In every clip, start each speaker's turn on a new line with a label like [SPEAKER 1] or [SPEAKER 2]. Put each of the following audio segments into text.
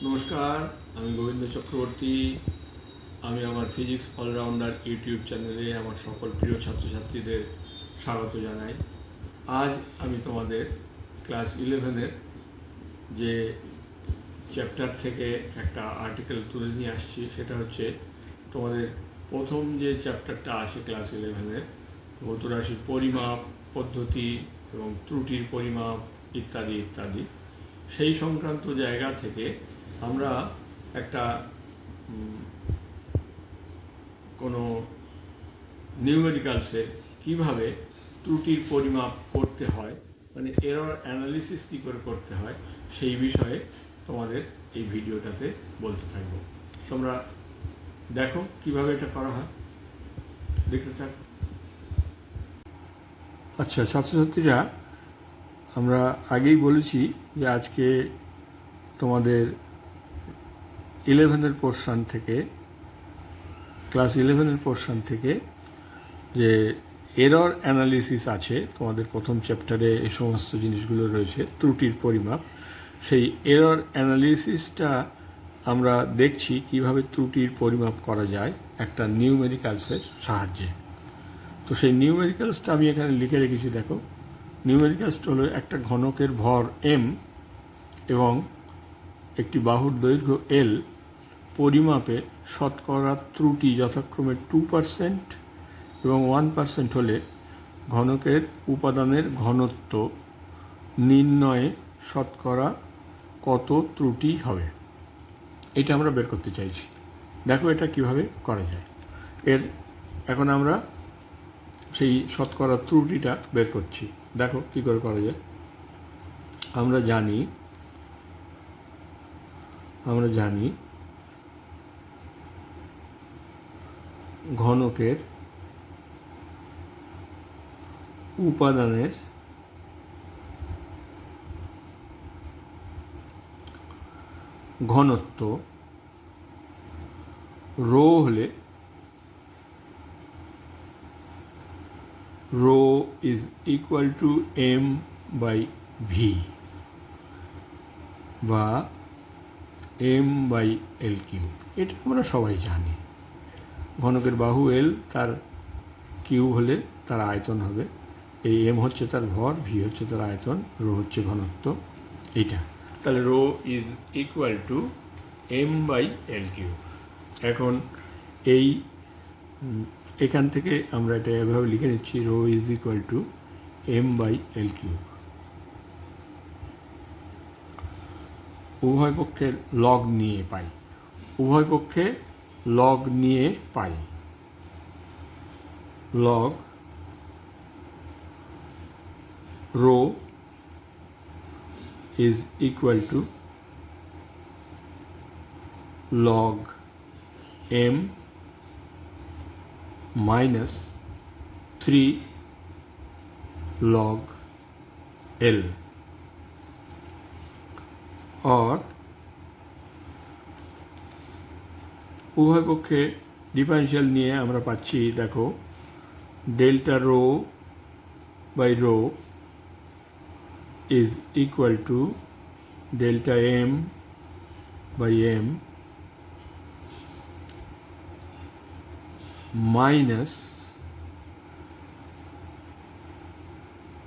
[SPEAKER 1] নমস্কার, আমি গোবিন্দ চক্রবর্তী। আমি আমার ফিজিক্স অলরাউন্ডার ইউটিউব চ্যানেলে আমার সকল প্রিয় ছাত্রছাত্রীদের স্বাগত জানাই। আজ আমি তোমাদের ক্লাস 11-এর যে চ্যাপ্টার থেকে একটা আর্টিকেল তুলে নিয়ে আসছি, সেটা হচ্ছে তোমাদের প্রথম যে চ্যাপ্টারটা আছে ক্লাস 11-এর, ভৌত রাশির পরিমাপ পদ্ধতি এবং ত্রুটির পরিমাপ ইত্যাদি ইত্যাদি, সেই সংক্রান্ত জায়গা থেকে আমরা একটা কোনো নিউমেরিক্যালসে কীভাবে ত্রুটির পরিমাপ করতে হয়, মানে এরর অ্যানালিসিস কী করে করতে হয়, সেই বিষয়ে তোমাদের এই ভিডিওটাতে বলতে থাকবো। তোমরা দেখো কিভাবে এটা করা হয়, দেখতে থাকো। আচ্ছা ছাত্রছাত্রীরা, আমরা আগেই বলেছি যে আজকে তোমাদের 11-এর পোর্শন থেকে, ক্লাস 11-এর পোর্শন থেকে যে এরর অ্যানালিসিস আছে, তোমাদের প্রথম চ্যাপ্টারে এই সমস্ত জিনিসগুলো রয়েছে, ত্রুটির পরিমাপ। সেই এরর অ্যানালিসিসটা আমরা দেখছি কিভাবে ত্রুটির পরিমাপ করা যায় একটা নিউমেরিক্যালসের সাহায্যে। তো সেই নিউমেরিক্যালসটা আমি এখানে লিখে রেখেছি, দেখো। নিউমেরিক্যালসটা হলো একটা ঘনকের ভর m এবং একটি বাহুর দৈর্ঘ্য l পরিমাপে শতকরা ত্রুটি যথাক্রমে 2% এবং 1% হলে ঘনকের উপাদানের ঘনত্ব নির্ণয়ে শতকরা কত ত্রুটি হবে, এটা আমরা বের করতে চাইছি। দেখো এটা কিভাবে করা যায়। এখন আমরা সেই শতকরা ত্রুটিটা বের করছি। দেখো কী করে করা যায়। আমরা জানি ঘনকের উপাদানের ঘনত্ব রো হলে rho is equal two m/v বা m/l³। এটা আমরা সবাই জানি। ঘনকের বাহু l, তার কিউ হলে তার আয়তন হবে। এই m হচ্ছে তার ভর, v হচ্ছে তার আয়তন, রো হচ্ছে ঘনত্ব। এইটা তাহলে rho is equal two m/l³। এখন এখান থেকে আমরা এটা এভাবে লিখে নিচ্ছি, rho is equal two m/l³। উভয় পক্ষের লগ নিয়ে পাই, log rho is equal to log m minus 3 log l, और উভয় পক্ষে ডিফারেন্সিয়াল নিয়ে আমরা পাচ্ছি, দেখো, delta rho by rho is equal to delta m by m minus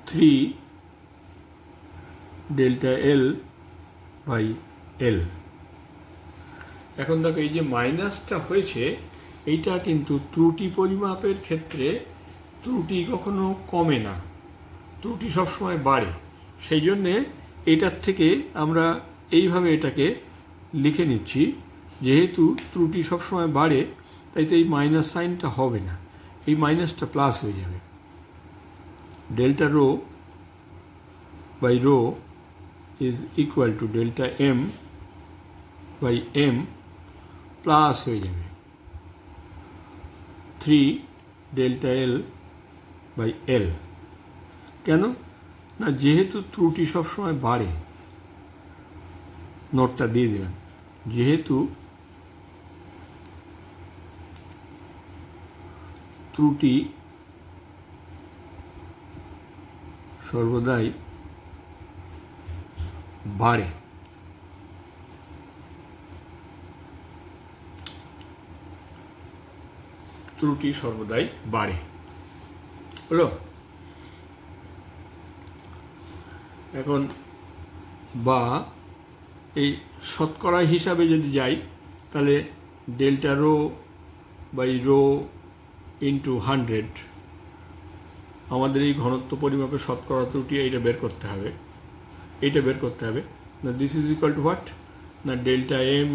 [SPEAKER 1] 3 delta l by l। এখন দেখো এই যে মাইনাসটা হয়েছে, এইটা কিন্তু ত্রুটি পরিমাপের ক্ষেত্রে ত্রুটি কখনো কমে না, ত্রুটি সবসময় বাড়ে। সেই জন্যে এইটার থেকে আমরা এইভাবে এটাকে লিখে নিচ্ছি, যেহেতু ত্রুটি সবসময় বাড়ে, তাই তো এই মাইনাস সাইনটা হবে না, এই মাইনাসটা প্লাস হয়ে যাবে। Delta rho by rho is equal to delta m by m plus হয়ে যাবে 3 ডেল্টা l বাই l। কেন না, যেহেতু ত্রুটি সবসময় বাড়ে, নোটটা দিয়ে দিলাম, যেহেতু ত্রুটি সর্বদাই বাড়ে, ত্রুটি সর্বদাই বাড়ে। হলো? এখন বা এই শতকরা হিসাবে যদি যাই তাহলে delta rho by rho into 100 আমাদের এই ঘনত্ব পরিমাপের শতকরা ত্রুটি এইটা বের করতে হবে। না this is equal to what? না delta m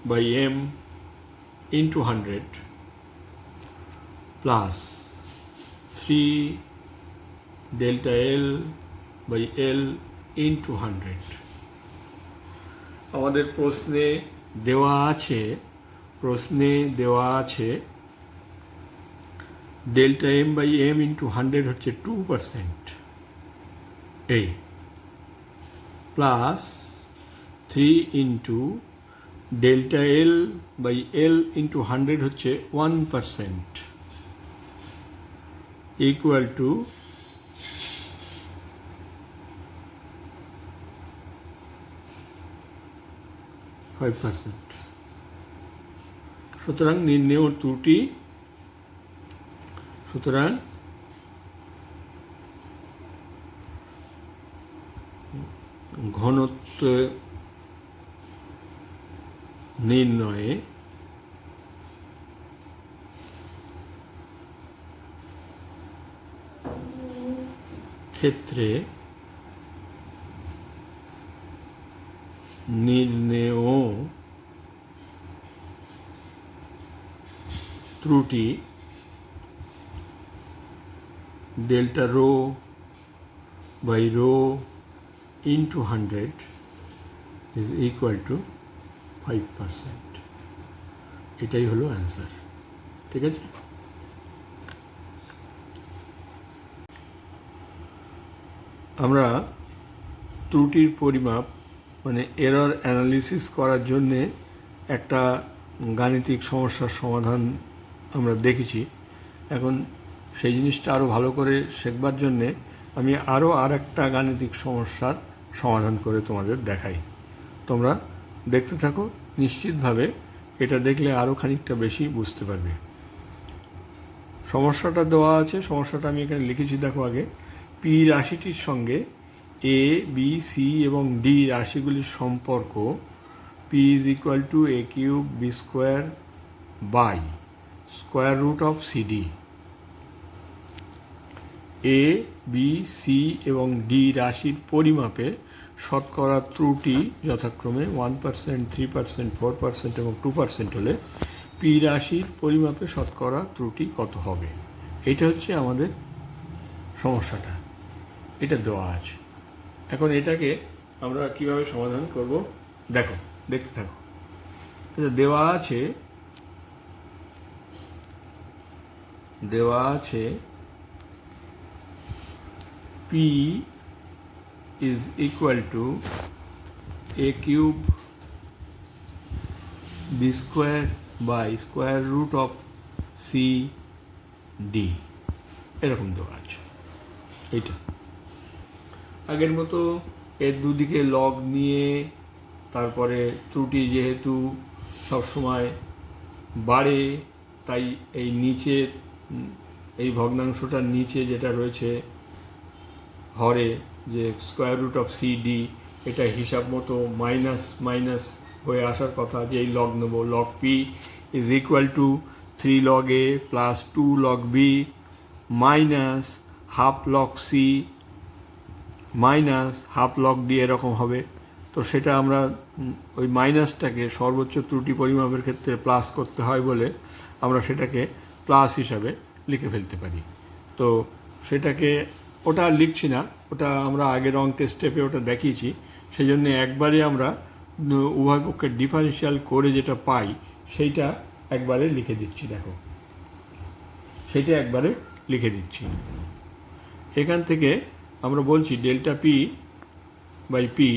[SPEAKER 1] by m into 100 plus 3 delta l by l into 100। আমাদের প্রশ্নে দেওয়া আছে delta m by m into 100 হচ্ছে 2%, এই plus 3 into delta l by l into 100 হচ্ছে 1%, ইকুয়াল টু 5%। সুতরাং নির্ণেয় ত্রুটি, সুতরাং ঘনত্ব নির্ণয়ে ক্ষেত্রে নির্ণেয় ত্রুটি delta rho by rho into 100 is equal to 5%। এটাই হলো অ্যান্সার। ঠিক আছে? আমরা ত্রুটির পরিমাপ মানে এরর অ্যানালিসিস করার জন্যে একটা গাণিতিক সমস্যার সমাধান আমরা দেখেছি। এখন সেই জিনিসটা আরও ভালো করে শেখবার জন্যে আমি আরও একটা গাণিতিক সমস্যার সমাধান করে তোমাদের দেখাই। তোমরা দেখতে থাকো, নিশ্চিতভাবে এটা দেখলে আরও খানিকটা বেশি বুঝতে পারবে। সমস্যাটা দেওয়া আছে, সমস্যাটা আমি এখানে লিখেছি, দেখো আগে। পি রাশিটির সঙ্গে এ, বি, সি এবং ডি রাশিগুলির সম্পর্ক P is equal to A cube B square by square root of CD. A, B, C এবং ডি রাশির পরিমাপে শতকরা ত্রুটি যথাক্রমে 1%, 3%, 4% এবং 2% হলে পি রাশির পরিমাপে শতকরা ত্রুটি কত হবে? এটা হচ্ছে আমাদের সমস্যাটা, এটা দেওয়া আছে। এখন এটাকে আমরা কিভাবে সমাধান করব দেখো, দেখতে থাকো। দেওয়া আছে P is equal to a cube b square by square root of c d, এরকম দেওয়া আছে। এইটা আগের মতো এর দুদিকে লগ নিয়ে, তারপরে ত্রুটি যেহেতু সবসময় বাড়ে তাই এই নিচে এই ভগ্নাংশটার নিচে যেটা রয়েছে হরে যে square root of C D, এটা হিসাব মতো মাইনাস মাইনাস হয়ে আসার কথা, যে এই লগ নেব। Log P is equal to 3 log a plus 2 log b minus half log C minus half log D, এরকম হবে। তো সেটা আমরা ওই মাইনাসটাকে সর্বোচ্চ ত্রুটি পরিমাপের ক্ষেত্রে প্লাস করতে হয় বলে আমরা সেটাকে প্লাস হিসাবে লিখে ফেলতে পারি। তো সেটাকে ওটা লিখছি না, ওটা আমরা আগের অঙ্কের স্টেপে ওটা দেখিয়েছি। সেই জন্য একবারে আমরা উভয় পক্ষের ডিফারেন্সিয়াল করে যেটা পাই সেইটা একবারে লিখে দিচ্ছি। দেখো, সেইটা একবারে লিখে দিচ্ছি। এখান থেকে আমরা বলছি delta P by P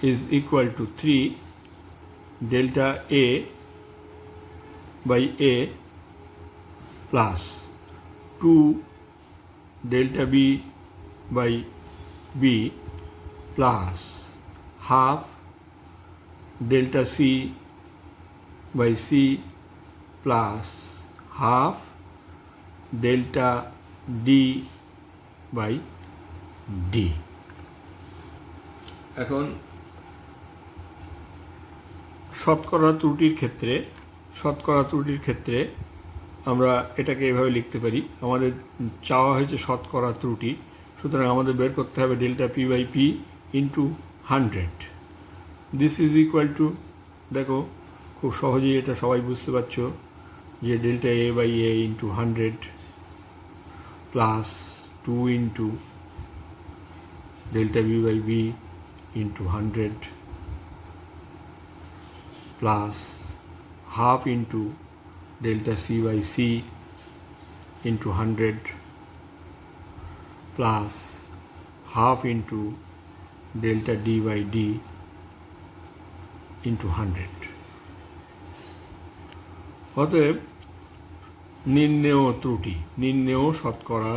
[SPEAKER 1] is equal to 3 delta A by A plus 2 delta B by B plus half delta C by C plus half delta D by D. এখন শতকরা ত্রুটির ক্ষেত্রে আমরা এটাকে এভাবে লিখতে পারি। আমাদের চাওয়া হয়েছে শতকরা ত্রুটি, সুতরাং আমাদের বের করতে হবে delta P by P into 100। This is equal to, দেখো খুব সহজেই এটা সবাই বুঝতে পারছো যে delta A by A into 100 plus 2 into delta B by B into 100 plus half into delta c by c into 100 plus half into delta d by d into 100। অতএব নির্ণেয় শতকরা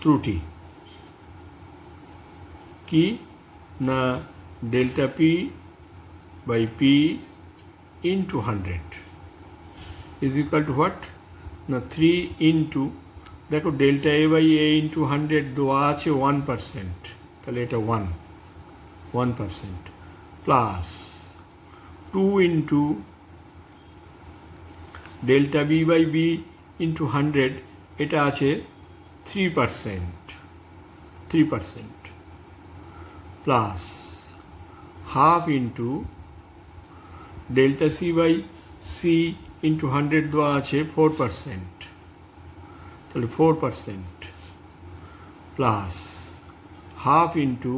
[SPEAKER 1] ত্রুটি কি না delta P by P into 100 is equal to what না 3 into, দেখো delta A by A into 100 দেওয়া আছে 1%, তাহলে এটা 1% plus 2 into delta B by B into 100, এটা আছে 3% plus half into delta C by C into 100 দেওয়া আছে 4%, তাহলে 4% plus half into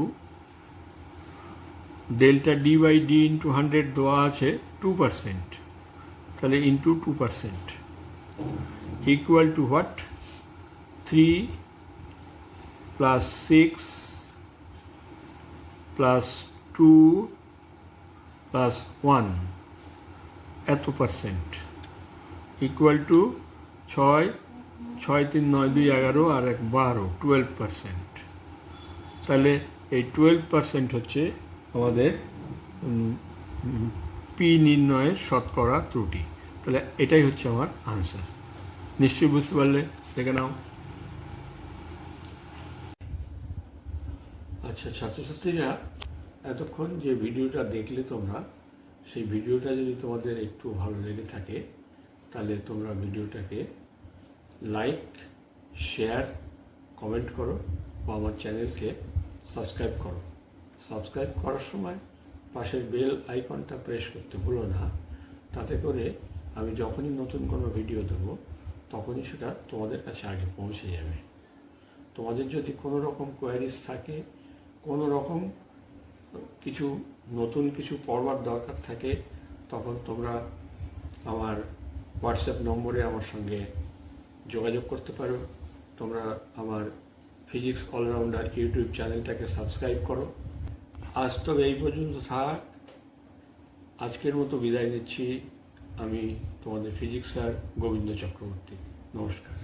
[SPEAKER 1] delta D by D into 100 দেওয়া আছে 2%, তাহলে into 2% equal to what 3 plus 6 plus 2 plus 1 এত % ইকুয়াল টু 6 3 9 2 11 আর 1 12 12%। তাহলে এই 12% হচ্ছে আমাদের পি নির্ণয়ের শতকরা ত্রুটি। তাহলে এটাই হচ্ছে আমার আনসার। নিশ্চয়ই বুঝতে পারলে, দেখে নাও। আচ্ছা ছাত্রছাত্রীরা, এতক্ষণ যে ভিডিওটা দেখলে তোমরা, সেই ভিডিওটা যদি তোমাদের একটু ভালো লেগে থাকে তাহলে তোমরা ভিডিওটাকে লাইক, শেয়ার, কমেন্ট করো বা আমার চ্যানেলকে সাবস্ক্রাইব করো। সাবস্ক্রাইব করার সময় পাশের বেল আইকনটা প্রেস করতে ভুলো না, তাতে করে আমি যখনই নতুন কোনো ভিডিও দেবো তখনই সেটা তোমাদের কাছে আগে পৌঁছে যাবে। তোমাদের যদি কোনো রকম কোয়ারিজ থাকে, কোনো রকম কিছু নতুন কিছু পড়বার দরকার থাকে, তখন তোমরা আমার হোয়াটসঅ্যাপ নম্বরে আমার সঙ্গে যোগাযোগ করতে পারো। তোমরা আমার ফিজিক্স অলরাউন্ডার ইউটিউব চ্যানেলটাকে সাবস্ক্রাইব করো। আজ তবে এই পর্যন্ত থাক, আজকের মতো বিদায় নিচ্ছি। আমি তোমাদের ফিজিক্স স্যার গোবিন্দ চক্রবর্তী। নমস্কার।